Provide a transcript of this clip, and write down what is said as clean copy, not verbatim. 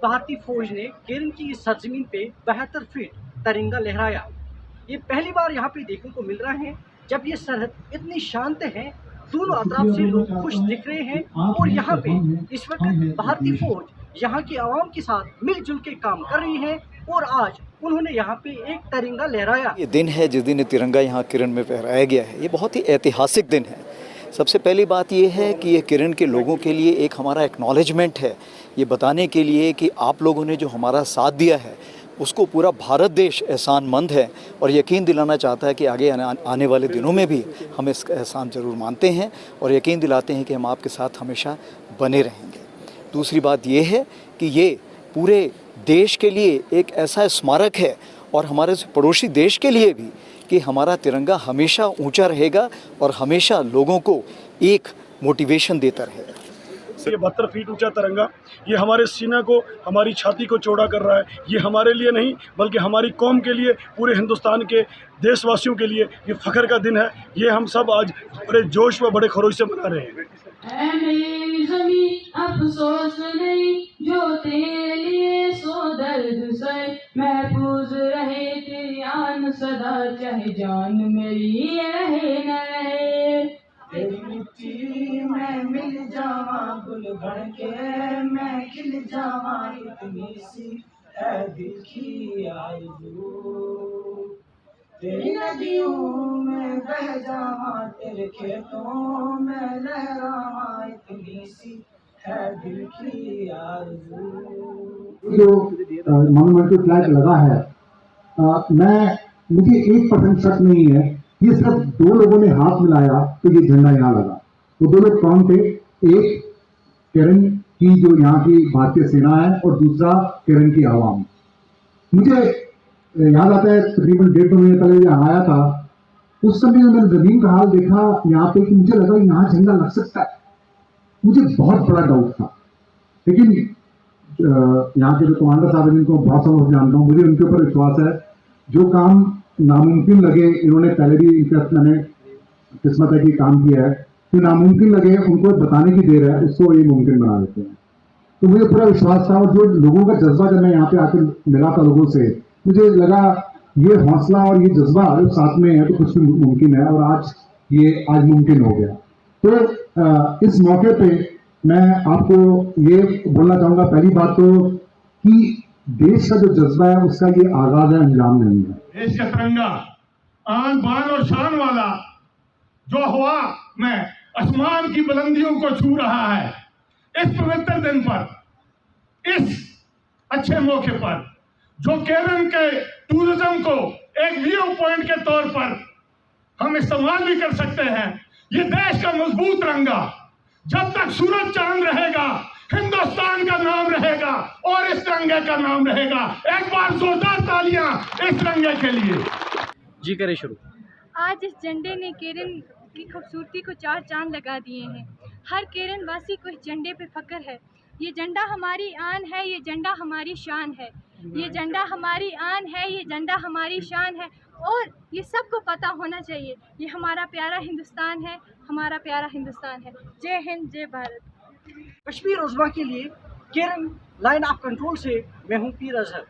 भारतीय फौज ने केरन की इस सरजमीन पे 72 फीट तिरंगा लहराया। ये पहली बार यहाँ पे देखने को मिल रहा है जब ये सरहद इतनी शांत है। दोनों अतराफ से लोग खुश दिख रहे हैं और यहाँ पे इस वक्त भारतीय फौज यहाँ की आवाम के साथ मिलजुल के काम कर रही है और आज उन्होंने यहाँ पे एक तिरंगा लहराया। ये दिन है जिस दिन तिरंगा यहाँ किरण में फहराया गया है। ये बहुत ही ऐतिहासिक दिन है। सबसे पहली बात ये है कि ये किरण के लोगों के लिए एक हमारा एक्नॉलेजमेंट है, ये बताने के लिए कि आप लोगों ने जो हमारा साथ दिया है उसको पूरा भारत देश एहसानमंद है और यकीन दिलाना चाहता है कि आगे आने वाले दिनों में भी हम इसका एहसान ज़रूर मानते हैं और यकीन दिलाते हैं कि हम आपके साथ हमेशा बने रहेंगे। दूसरी बात ये है कि ये पूरे देश के लिए एक ऐसा स्मारक है और हमारे पड़ोसी देश के लिए भी कि हमारा तिरंगा हमेशा ऊंचा रहेगा और हमेशा लोगों को एक मोटिवेशन देता रहेगा। ये 72 फीट ऊंचा तिरंगा ये हमारे सीना को, हमारी छाती को चौड़ा कर रहा है। ये हमारे लिए नहीं बल्कि हमारी कौम के लिए, पूरे हिंदुस्तान के देशवासियों के लिए ये फ़ख्र का दिन है। ये हम सब आज बड़े जोश व बड़े खरोश से मना रहे हैं। अफसोस नहीं जो तेरे लिए सो दर्द सहे, महफूज रहे तेरी आन सदा, चाहे जान मेरी रहे न रहे। तेरी मिट्टी में मिल जावा गुल बन के, मैं खिल जावा इतनी सी है दिल की आरज़ू। तेरी नदियों में बह जावा, तेरे खेतों में लहरावा इतनी सी है दिल की आरज़ू। जो मॉन्यूमेंटल फ्लैग लगा है, मुझे 1% शक नहीं है, ये सिर्फ 2 लोगों ने हाथ मिलाया तो ये झंडा यहाँ लगा। वो 2 लोग कौन थे? एक केरन की जो यहाँ की भारतीय सेना है और दूसरा केरन की आवाम। मुझे याद आता है तकरीबन 1.5 महीने पहले जब आया था, उस समय मैंने जमीन का हाल देखा यहाँ पे कि मुझे लगा यहाँ झंडा लग सकता है। मुझे बहुत बड़ा डाउट था, लेकिन यहाँ के जो कमांडर साहब हैं जिनको बहुत समझ जानता हूँ, मुझे उनके ऊपर विश्वास है। जो काम नामुमकिन लगे, इन्होंने पहले भी इनका मैंने किस्मत है कि काम किया है, जो नामुमकिन लगे उनको बताने की देर है, उसको ये मुमकिन बना देते हैं। तो मुझे पूरा विश्वास था और जो लोगों का जज्बा जब मैं यहाँ पे आकर मिला था लोगों से, मुझे लगा ये हौसला और ये जज्बा जो साथ में है तो कुछ भी मुमकिन है और आज मुमकिन हो गया। तो इस मौके पे मैं आपको ये बोलना चाहूँगा, पहली बात तो कि देश का जो जज्बा है उसका ये आगाज है, अंजाम नहीं है। देश का तिरंगा आन बान और शान वाला जो हवा में आसमान की बुलंदियों को छू रहा है, इस पवित्र दिन पर, इस अच्छे मौके पर, जो केरन के टूरिज्म को एक व्यू पॉइंट के तौर पर हम इस्तेमाल भी कर सकते हैं। ये देश का मजबूत तिरंगा जब तक सूरज चांद रहेगा, हिंदुस्तान का नाम रहेगा और इस तिरंगे का नाम रहेगा। एक बार जोरदार तालियां इस तिरंगे के लिए। जी करें शुरू। आज इस झंडे ने केरन की खूबसूरती को 4 चांद लगा दिए हैं। हर केरन वासी को इस झंडे पे फख्र है। ये झंडा हमारी आन है, ये झंडा हमारी शान है। ये झंडा हमारी आन है, ये झंडा हमारी शान है और ये सबको पता होना चाहिए। ये हमारा प्यारा हिंदुस्तान है, हमारा प्यारा हिंदुस्तान है। जय हिंद, जय भारत। कश्मीर उज़्मा के लिए केरन लाइन ऑफ कंट्रोल से मैं हूँ पीर अजहर।